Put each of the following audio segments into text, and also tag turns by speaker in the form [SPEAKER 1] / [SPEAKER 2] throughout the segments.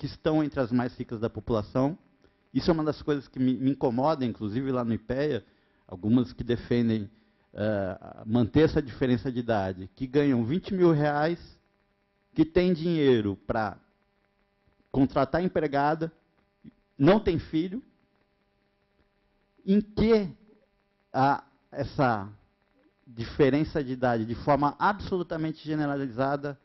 [SPEAKER 1] que estão entre as mais ricas da população. Isso é uma das coisas que me incomoda, inclusive lá no IPEA, algumas que defendem manter essa diferença de idade, que ganham 20 mil reais, que têm dinheiro para contratar empregada, não tem filho, em que essa diferença de idade, de forma absolutamente generalizada,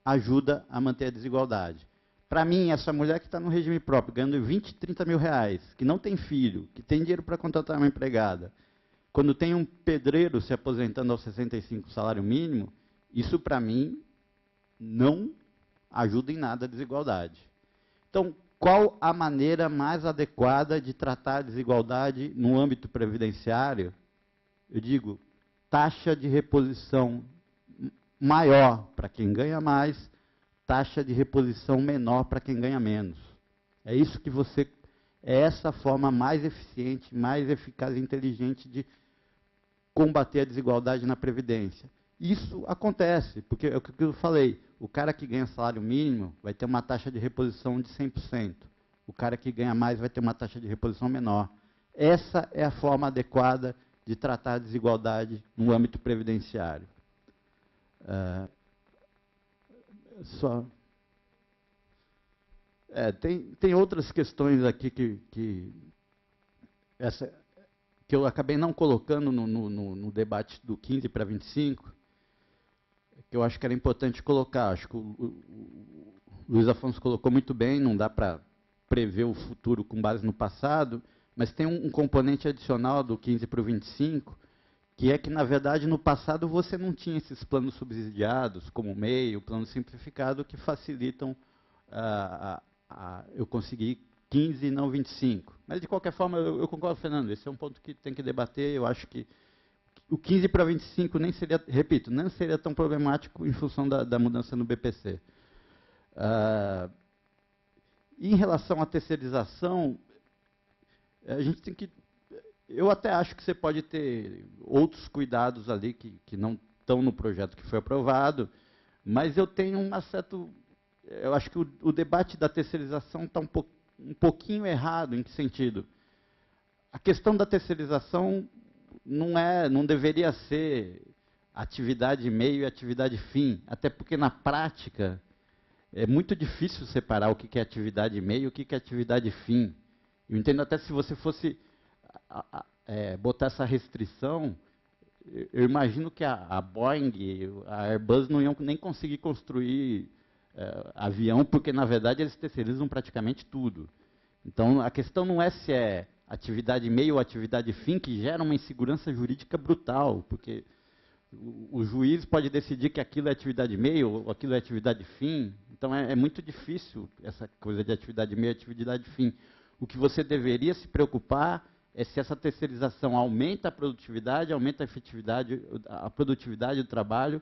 [SPEAKER 1] ajuda a manter a desigualdade. Para mim, essa mulher que está no regime próprio, ganhando 20, 30 mil reais, que não tem filho, que tem dinheiro para contratar uma empregada, quando tem um pedreiro se aposentando aos 65 salário mínimo, isso para mim não ajuda em nada a desigualdade. Então, qual a maneira mais adequada de tratar a desigualdade no âmbito previdenciário? Eu digo, taxa de reposição maior para quem ganha mais, taxa de reposição menor para quem ganha menos. É isso que é essa forma mais eficiente, mais eficaz e inteligente de combater a desigualdade na Previdência. Isso acontece, porque é o que eu falei, o cara que ganha salário mínimo vai ter uma taxa de reposição de 100%. O cara que ganha mais vai ter uma taxa de reposição menor. Essa é a forma adequada de tratar a desigualdade no âmbito previdenciário. Tem outras questões aqui que eu acabei não colocando no debate do 15 para 25, que eu acho que era importante colocar. Acho que o Luiz Afonso colocou muito bem, não dá para prever o futuro com base no passado, mas tem um componente adicional do 15 para o 25, que é que, na verdade, no passado você não tinha esses planos subsidiados, como o MEI, o plano simplificado, que facilitam eu conseguir 15 e não 25. Mas, de qualquer forma, eu concordo, Fernando, esse é um ponto que tem que debater. Eu acho que o 15 para 25 nem seria, repito, não seria tão problemático em função da mudança no BPC. Em relação à terceirização, a gente tem que... Eu até acho que você pode ter outros cuidados ali que não estão no projeto que foi aprovado, mas eu tenho uma certa... Eu acho que o debate da terceirização está um pouquinho errado. Em que sentido? A questão da terceirização não deveria ser atividade meio e atividade fim, até porque na prática é muito difícil separar o que é atividade meio e o que é atividade fim. Eu entendo até se você fosse botar essa restrição, eu imagino que a Boeing, a Airbus não iam nem conseguir construir avião, porque, na verdade, eles terceirizam praticamente tudo. Então, a questão não é se é atividade meio ou atividade fim, que gera uma insegurança jurídica brutal, porque o juiz pode decidir que aquilo é atividade meio ou aquilo é atividade fim. Então, é muito difícil essa coisa de atividade meio e atividade fim. O que você deveria se preocupar é se essa terceirização aumenta a produtividade, aumenta a efetividade, a produtividade do trabalho,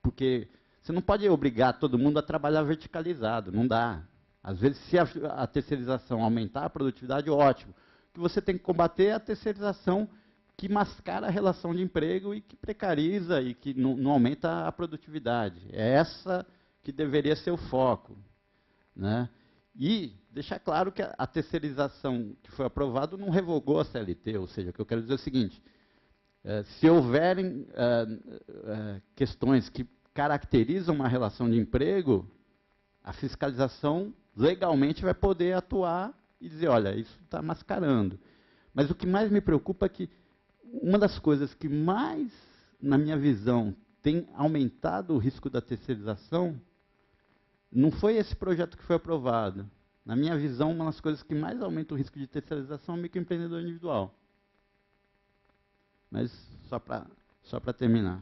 [SPEAKER 1] porque você não pode obrigar todo mundo a trabalhar verticalizado, não dá. Às vezes, se a terceirização aumentar a produtividade, ótimo. O que você tem que combater é a terceirização que mascara a relação de emprego e que precariza e que não aumenta a produtividade. É essa que deveria ser o foco, né? E deixar claro que a terceirização que foi aprovada não revogou a CLT, ou seja, o que eu quero dizer é o seguinte, se houverem questões que caracterizam uma relação de emprego, a fiscalização legalmente vai poder atuar e dizer, olha, isso está mascarando. Mas o que mais me preocupa é que uma das coisas que mais, na minha visão, tem aumentado o risco da terceirização não foi esse projeto que foi aprovado. Na minha visão, uma das coisas que mais aumenta o risco de terceirização é o microempreendedor individual. Mas só para terminar.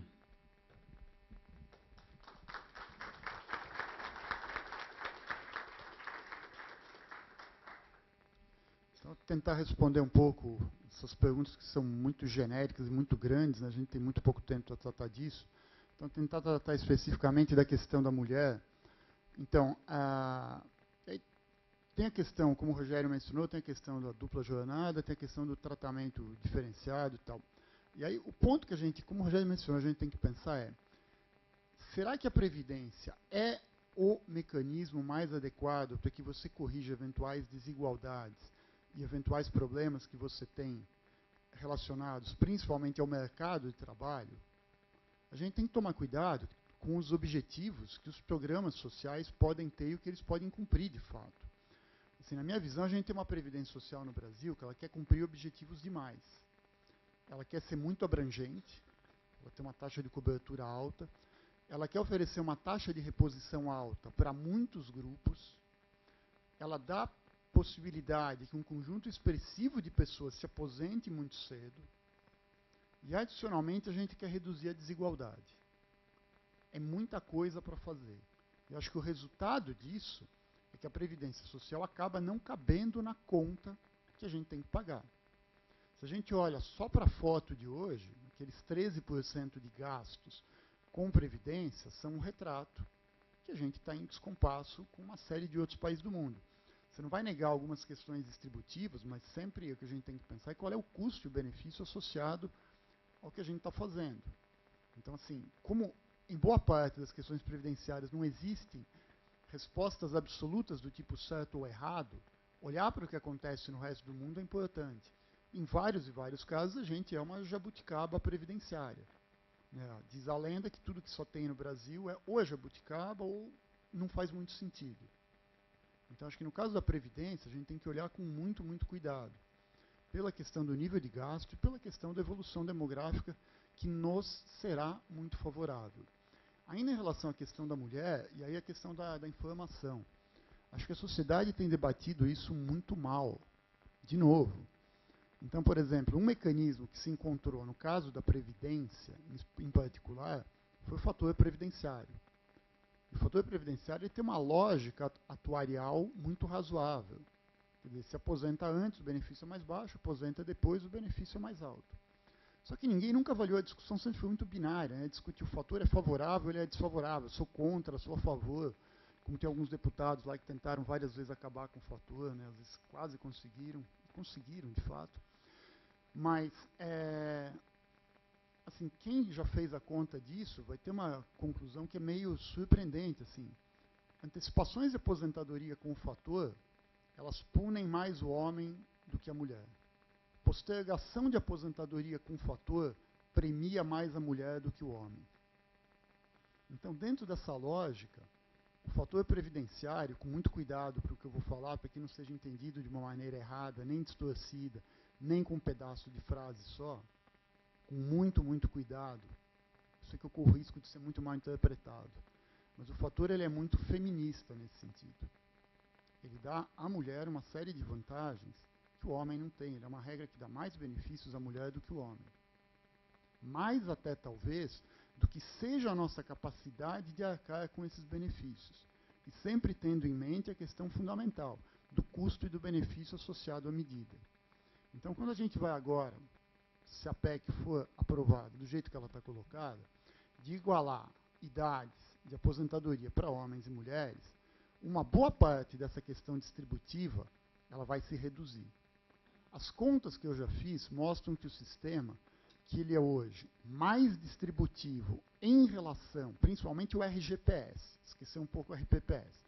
[SPEAKER 2] Então, tentar responder um pouco essas perguntas que são muito genéricas e muito grandes, né? A gente tem muito pouco tempo para tratar disso. Então, tentar tratar especificamente da questão da mulher. Então, tem a questão, como o Rogério mencionou, tem a questão da dupla jornada, tem a questão do tratamento diferenciado e tal. E aí, o ponto que a gente, como o Rogério mencionou, a gente tem que pensar é, será que a Previdência é o mecanismo mais adequado para que você corrija eventuais desigualdades e eventuais problemas que você tem relacionados principalmente ao mercado de trabalho, a gente tem que tomar cuidado com os objetivos que os programas sociais podem ter e o que eles podem cumprir de fato. Assim, na minha visão, a gente tem uma previdência social no Brasil que ela quer cumprir objetivos demais. Ela quer ser muito abrangente, ela tem uma taxa de cobertura alta, ela quer oferecer uma taxa de reposição alta para muitos grupos, ela dá possibilidade que um conjunto expressivo de pessoas se aposente muito cedo, e adicionalmente a gente quer reduzir a desigualdade. É muita coisa para fazer. Eu acho que o resultado disso é que a Previdência Social acaba não cabendo na conta que a gente tem que pagar. Se a gente olha só para a foto de hoje, aqueles 13% de gastos com Previdência são um retrato que a gente está em descompasso com uma série de outros países do mundo. Você não vai negar algumas questões distributivas, mas sempre o que a gente tem que pensar é qual é o custo e o benefício associado ao que a gente está fazendo. Então, assim, como em boa parte das questões previdenciárias não existem respostas absolutas do tipo certo ou errado, olhar para o que acontece no resto do mundo é importante. Em vários e vários casos, a gente é uma jabuticaba previdenciária. Diz a lenda que tudo que só tem no Brasil é ou jabuticaba ou não faz muito sentido. Então, acho que no caso da Previdência, a gente tem que olhar com muito, muito cuidado. Pela questão do nível de gasto e pela questão da evolução demográfica, que nos será muito favorável. Ainda em relação à questão da mulher, e aí a questão da informação. Acho que a sociedade tem debatido isso muito mal. De novo. Então, por exemplo, um mecanismo que se encontrou no caso da Previdência, em particular, foi o fator previdenciário. O fator previdenciário ele tem uma lógica atuarial muito razoável. Quer dizer, se aposenta antes, o benefício é mais baixo, aposenta depois, o benefício é mais alto. Só que ninguém nunca avaliou, a discussão sempre foi muito binária, né? Discutir o fator é favorável, ele é desfavorável, sou contra, sou a favor. Como tem alguns deputados lá que tentaram várias vezes acabar com o fator, né? Às vezes quase conseguiram de fato. Mas, assim, quem já fez a conta disso vai ter uma conclusão que é meio surpreendente. Assim. Antecipações de aposentadoria com o fator, elas punem mais o homem do que a mulher. Postergação de aposentadoria com o fator premia mais a mulher do que o homem. Então, dentro dessa lógica, o fator previdenciário, com muito cuidado para o que eu vou falar, para que não seja entendido de uma maneira errada, nem distorcida, nem com um pedaço de frase só, com muito, muito cuidado. Eu sei que eu corro o risco de ser muito mal interpretado. Mas o fator ele é muito feminista nesse sentido. Ele dá à mulher uma série de vantagens que o homem não tem. Ele é uma regra que dá mais benefícios à mulher do que o homem. Mais até, talvez, do que seja a nossa capacidade de arcar com esses benefícios. E sempre tendo em mente a questão fundamental do custo e do benefício associado à medida. Então, quando a gente vai agora, se a PEC for aprovada do jeito que ela está colocada, de igualar idades de aposentadoria para homens e mulheres, uma boa parte dessa questão distributiva ela vai se reduzir. As contas que eu já fiz mostram que o sistema, que ele é hoje mais distributivo em relação, principalmente o RGPS, esquecer um pouco o RPPS,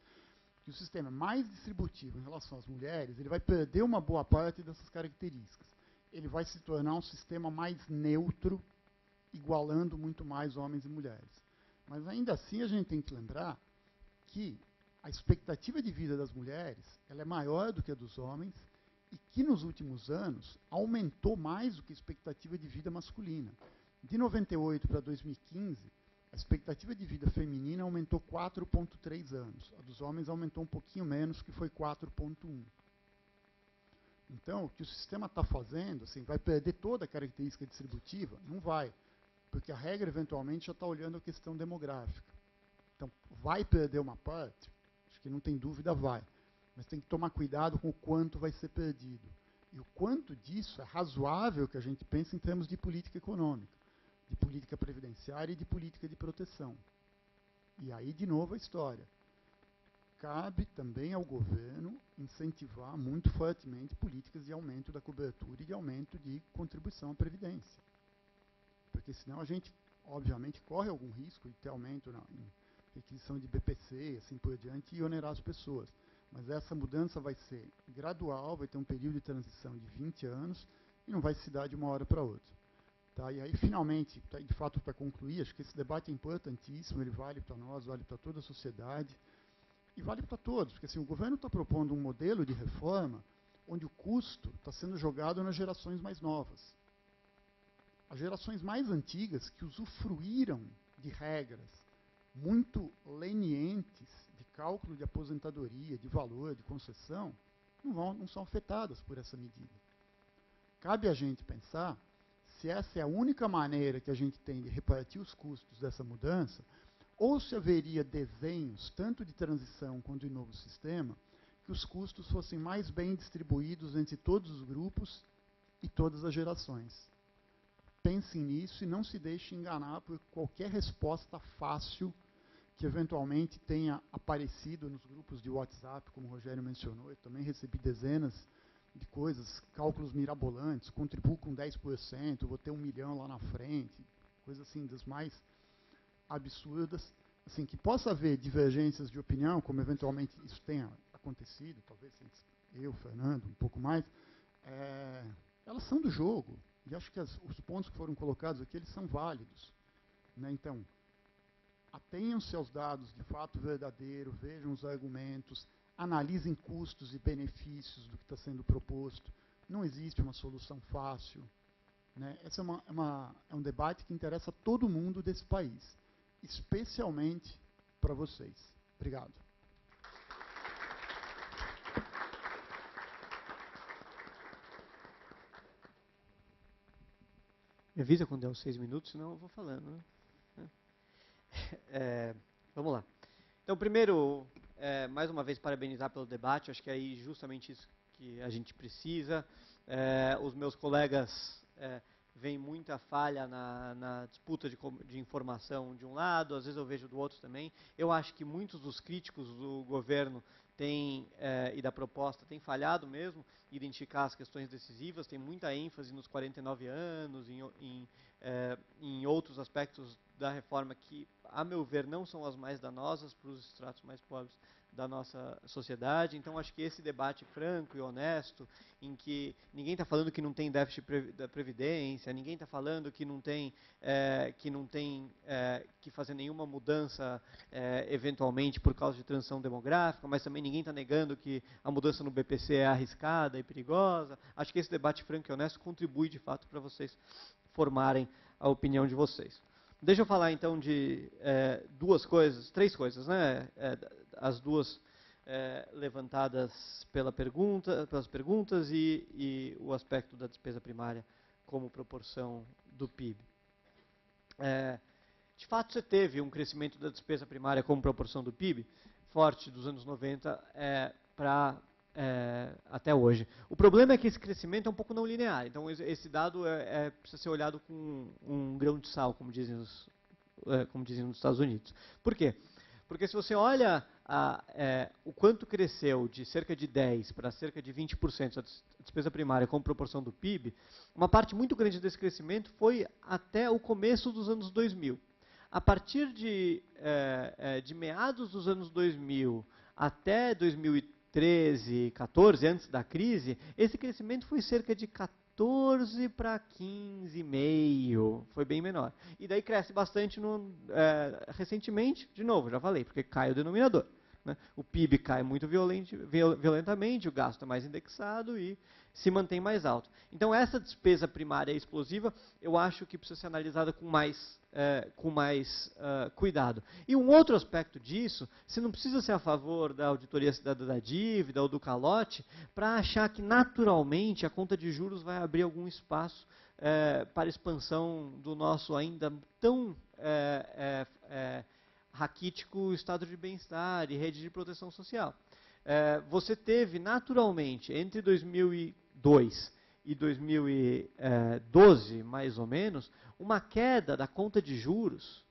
[SPEAKER 2] que o sistema é mais distributivo em relação às mulheres, ele vai perder uma boa parte dessas características. Ele vai se tornar um sistema mais neutro, igualando muito mais homens e mulheres. Mas ainda assim a gente tem que lembrar que a expectativa de vida das mulheres ela é maior do que a dos homens e que nos últimos anos aumentou mais do que a expectativa de vida masculina. De 98 para 2015, a expectativa de vida feminina aumentou 4,3 anos. A dos homens aumentou um pouquinho menos, que foi 4,1. Então, o que o sistema está fazendo, assim, vai perder toda a característica distributiva? Não vai, porque a regra, eventualmente, já está olhando a questão demográfica. Então, vai perder uma parte? Acho que não tem dúvida, vai. Mas tem que tomar cuidado com o quanto vai ser perdido. E o quanto disso é razoável que a gente pense em termos de política econômica, de política previdenciária e de política de proteção. E aí, de novo, a história. Cabe também ao governo incentivar muito fortemente políticas de aumento da cobertura e de aumento de contribuição à Previdência. Porque senão a gente, obviamente, corre algum risco de ter aumento requisição de BPC, assim por diante, e onerar as pessoas. Mas essa mudança vai ser gradual, vai ter um período de transição de 20 anos e não vai se dar de uma hora para outra. Tá? E aí, finalmente, de fato, para concluir, acho que esse debate é importantíssimo, ele vale para nós, vale para toda a sociedade e vale para todos, porque assim, o governo está propondo um modelo de reforma onde o custo está sendo jogado nas gerações mais novas. As gerações mais antigas, que usufruíram de regras muito lenientes de cálculo de aposentadoria, de valor, de concessão, não são afetadas por essa medida. Cabe a gente pensar se essa é a única maneira que a gente tem de repartir os custos dessa mudança, ou se haveria desenhos, tanto de transição quanto de novo sistema, que os custos fossem mais bem distribuídos entre todos os grupos e todas as gerações. Pensem nisso e não se deixem enganar por qualquer resposta fácil que eventualmente tenha aparecido nos grupos de WhatsApp, como o Rogério mencionou. Eu também recebi dezenas de coisas, cálculos mirabolantes, contribuo com 10%, vou ter 1 milhão lá na frente, coisas assim das mais absurdas. Assim, que possa haver divergências de opinião, como eventualmente isso tenha acontecido, talvez eu, Fernando, um pouco mais, elas são do jogo. E acho que os pontos que foram colocados aqui, eles são válidos. Né? Então, atenham-se aos dados de fato verdadeiro, vejam os argumentos, analisem custos e benefícios do que está sendo proposto. Não existe uma solução fácil. Né? Esse é um debate que interessa a todo mundo desse país, especialmente para vocês. Obrigado.
[SPEAKER 3] Me avisa quando der os 6 minutos, senão eu vou falando. Né? Vamos lá. Então, primeiro, mais uma vez, parabenizar pelo debate. Acho que é aí justamente isso que a gente precisa. Os meus colegas veem muita falha na disputa de informação de um lado, às vezes eu vejo do outro também. Eu acho que muitos dos críticos do governo e da proposta têm falhado mesmo em identificar as questões decisivas, tem muita ênfase nos 49 anos, em outros aspectos da reforma que, a meu ver, não são as mais danosas para os estratos mais pobres da nossa sociedade. Então, acho que esse debate franco e honesto, em que ninguém está falando que não tem déficit da Previdência, ninguém está falando que não tem que fazer nenhuma mudança, eventualmente, por causa de transição demográfica, mas também ninguém está negando que a mudança no BPC é arriscada e perigosa. Acho que esse debate franco e honesto contribui, de fato, para vocês formarem a opinião de vocês. Deixa eu falar, então, de três coisas, né? As duas levantadas pelas perguntas e o aspecto da despesa primária como proporção do PIB. De fato, você teve um crescimento da despesa primária como proporção do PIB forte dos anos 90 até hoje. O problema é que esse crescimento é um pouco não linear. Então, esse dado precisa ser olhado com um grão de sal, como dizem nos Estados Unidos. Por quê? Porque se você olha o quanto cresceu de cerca de 10% para cerca de 20% a despesa primária como proporção do PIB, uma parte muito grande desse crescimento foi até o começo dos anos 2000. A partir de meados dos anos 2000 até 2013, 14, antes da crise, esse crescimento foi cerca de 14 para 15,5%, foi bem menor. E daí cresce bastante recentemente, de novo, já falei, porque cai o denominador. Né? O PIB cai muito violentamente, o gasto é mais indexado e se mantém mais alto. Então, essa despesa primária explosiva, eu acho que precisa ser analisada com mais cuidado. E um outro aspecto disso, você não precisa ser a favor da auditoria cidadã da dívida ou do calote para achar que, naturalmente, a conta de juros vai abrir algum espaço para a expansão do nosso ainda tão raquítico estado de bem-estar e rede de proteção social. Você teve, naturalmente, entre 2002 e 2012, mais ou menos, uma queda da conta de juros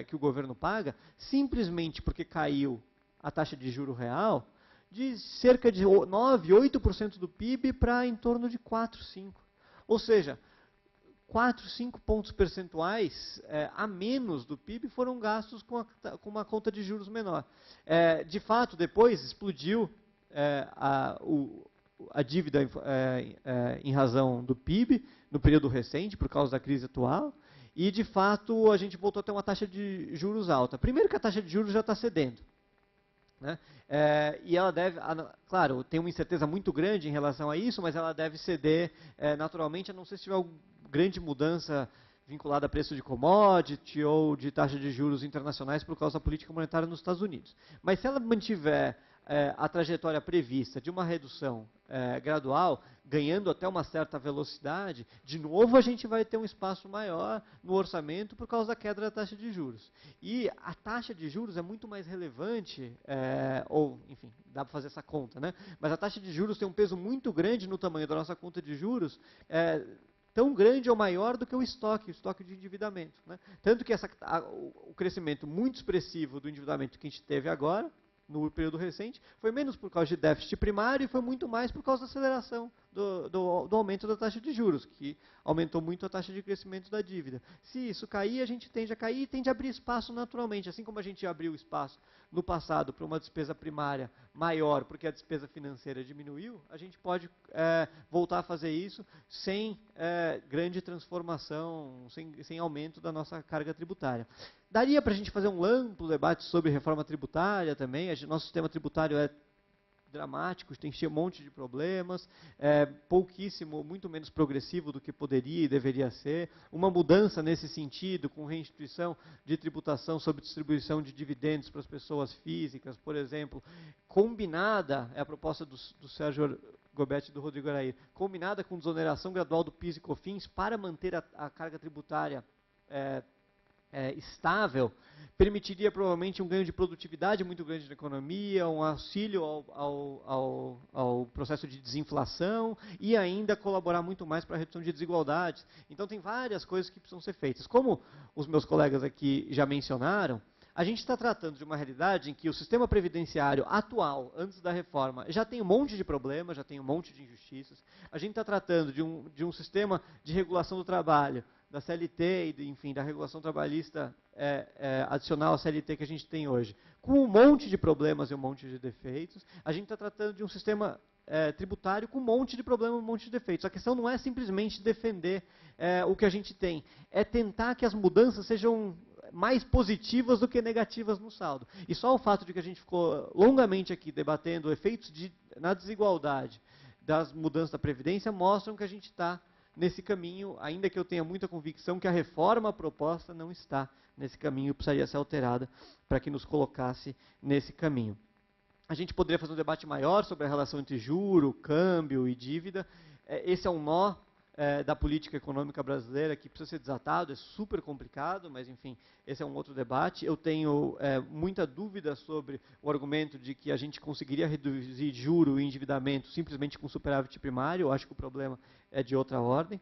[SPEAKER 3] que o governo paga, simplesmente porque caiu a taxa de juro real, de cerca de 9%, 8% do PIB para em torno de 4%, 5%. Ou seja, 4, 5 pontos percentuais a menos do PIB foram gastos com uma conta de juros menor. De fato, depois explodiu a dívida em razão do PIB, no período recente, por causa da crise atual, e, de fato, a gente voltou a ter uma taxa de juros alta. Primeiro que a taxa de juros já está cedendo. Né? E ela deve, claro, tem uma incerteza muito grande em relação a isso, mas ela deve ceder naturalmente, a não ser se tiver grande mudança vinculada a preço de commodity ou de taxa de juros internacionais por causa da política monetária nos Estados Unidos. Mas se ela mantiver a trajetória prevista de uma redução gradual, ganhando até uma certa velocidade, de novo a gente vai ter um espaço maior no orçamento por causa da queda da taxa de juros. E a taxa de juros é muito mais relevante, ou, enfim, dá para fazer essa conta, né? Mas a taxa de juros tem um peso muito grande no tamanho da nossa conta de juros, tão grande ou maior do que o estoque de endividamento. Né? Tanto que o crescimento muito expressivo do endividamento que a gente teve agora, no período recente, foi menos por causa de déficit primário e foi muito mais por causa da aceleração do aumento da taxa de juros, que aumentou muito a taxa de crescimento da dívida. Se isso cair, a gente tende a cair e tende a abrir espaço naturalmente. Assim como a gente abriu espaço no passado para uma despesa primária maior, porque a despesa financeira diminuiu, a gente pode voltar a fazer isso sem grande transformação, sem aumento da nossa carga tributária. Daria para a gente fazer um amplo debate sobre reforma tributária também. Nosso sistema tributário é dramático, tem um monte de problemas, pouquíssimo, muito menos progressivo do que poderia e deveria ser. Uma mudança nesse sentido, com reinstituição de tributação sobre distribuição de dividendos para as pessoas físicas, por exemplo, combinada, é a proposta do Sérgio Gobetti e do Rodrigo Araí, combinada com desoneração gradual do PIS e COFINS para manter a carga tributária estável, permitiria provavelmente um ganho de produtividade muito grande na economia, um auxílio ao processo de desinflação e ainda colaborar muito mais para a redução de desigualdades. Então tem várias coisas que precisam ser feitas. Como os meus colegas aqui já mencionaram, a gente está tratando de uma realidade em que o sistema previdenciário atual, antes da reforma, já tem um monte de problemas, já tem um monte de injustiças. A gente está tratando de um sistema de regulação do trabalho, da CLT e, enfim, da regulação trabalhista adicional à CLT que a gente tem hoje, com um monte de problemas e um monte de defeitos. A gente está tratando de um sistema tributário com um monte de problemas e um monte de defeitos. A questão não é simplesmente defender o que a gente tem, é tentar que as mudanças sejam mais positivas do que negativas no saldo. E só o fato de que a gente ficou longamente aqui debatendo efeitos na desigualdade das mudanças da Previdência mostram que a gente está nesse caminho, ainda que eu tenha muita convicção que a reforma proposta não está nesse caminho e precisaria ser alterada para que nos colocasse nesse caminho. A gente poderia fazer um debate maior sobre a relação entre juro, câmbio e dívida. Esse é um nó da política econômica brasileira que precisa ser desatado, é super complicado, mas enfim, esse é um outro debate. Eu tenho muita dúvida sobre o argumento de que a gente conseguiria reduzir juro e endividamento simplesmente com superávit primário. Eu acho que o problema é de outra ordem,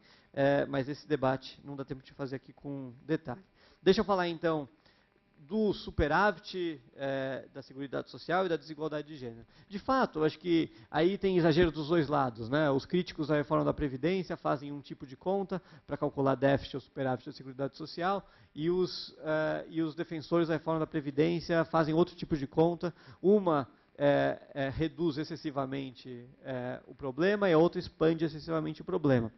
[SPEAKER 3] mas esse debate não dá tempo de fazer aqui com detalhe. Deixa eu falar então do superávit da Seguridade Social e da desigualdade de gênero. De fato, eu acho que aí tem exagero dos dois lados. Né? Os críticos da reforma da Previdência fazem um tipo de conta para calcular déficit ou superávit da Seguridade Social e os defensores da reforma da Previdência fazem outro tipo de conta. Uma reduz excessivamente o problema e a outra expande excessivamente o problema.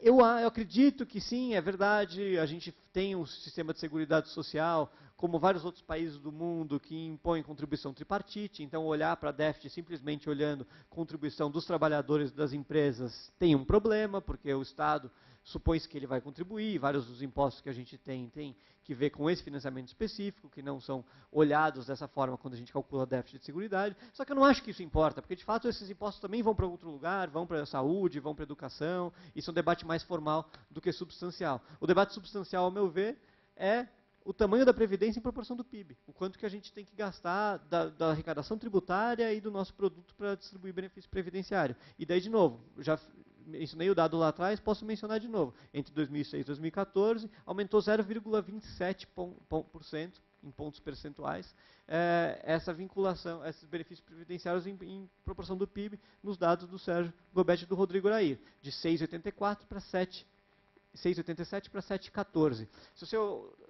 [SPEAKER 3] Eu acredito que sim, é verdade, a gente tem um sistema de seguridade social, como vários outros países do mundo, que impõe contribuição tripartite, então olhar para déficit simplesmente olhando contribuição dos trabalhadores das empresas tem um problema, porque o Estado supõe-se que ele vai contribuir, vários dos impostos que a gente tem que ver com esse financiamento específico, que não são olhados dessa forma quando a gente calcula déficit de seguridade. Só que eu não acho que isso importa, porque de fato esses impostos também vão para outro lugar, vão para a saúde, vão para a educação, isso é um debate mais formal do que substancial. O debate substancial, ao meu ver, é o tamanho da Previdência em proporção do PIB, o quanto que a gente tem que gastar da arrecadação tributária e do nosso produto para distribuir benefício previdenciário. E daí, de novo, já mencionei o dado lá atrás, posso mencionar de novo. Entre 2006 e 2014, aumentou 0,27% em pontos percentuais essa vinculação, esses benefícios previdenciários em proporção do PIB, nos dados do Sérgio Gobetti e do Rodrigo Araí, de 6,84 para 6,87 para 7,14. Se você